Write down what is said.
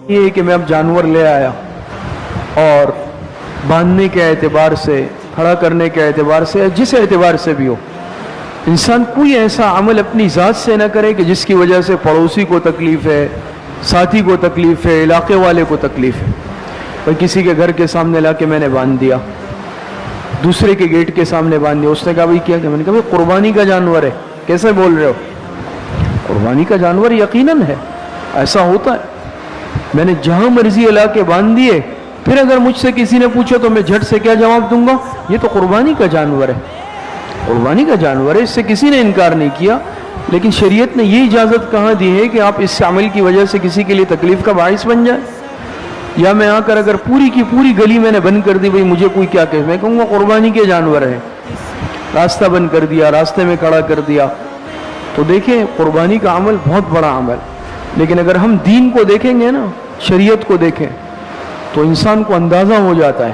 یہ کہ میں اب جانور لے آیا اور باندھنے کے اعتبار سے، کھڑا کرنے کے اعتبار سے، جس اعتبار سے بھی ہو، انسان کوئی ایسا عمل اپنی ذات سے نہ کرے کہ جس کی وجہ سے پڑوسی کو تکلیف ہے، ساتھی کو تکلیف ہے، علاقے والے کو تکلیف ہے۔ اور کسی کے گھر کے سامنے لا کے میں نے باندھ دیا، دوسرے کے گیٹ کے سامنے باندھ دیا، اس نے کہا بھائی کیا کہ میں نے کہا بھائی قربانی کا جانور ہے، کیسے بول رہے ہو؟ قربانی کا جانور یقیناً ہے، ایسا ہوتا ہے۔ میں نے جہاں مرضی علاقے باندھ دیے، پھر اگر مجھ سے کسی نے پوچھا تو میں جھٹ سے کیا جواب دوں گا؟ یہ تو قربانی کا جانور ہے، قربانی کا جانور ہے، اس سے کسی نے انکار نہیں کیا، لیکن شریعت نے یہ اجازت کہاں دی ہے کہ آپ اس عمل کی وجہ سے کسی کے لیے تکلیف کا باعث بن جائے؟ یا میں آ کر اگر پوری کی پوری گلی میں نے بند کر دی، بھئی مجھے کوئی کیا کہے، میں کہوں گا قربانی کے جانور ہیں، راستہ بند کر دیا، راستے میں کھڑا کر دیا۔ تو دیکھیں قربانی کا عمل بہت بڑا عمل، لیکن اگر ہم دین کو دیکھیں گے نا، شریعت کو دیکھیں تو انسان کو اندازہ ہو جاتا ہے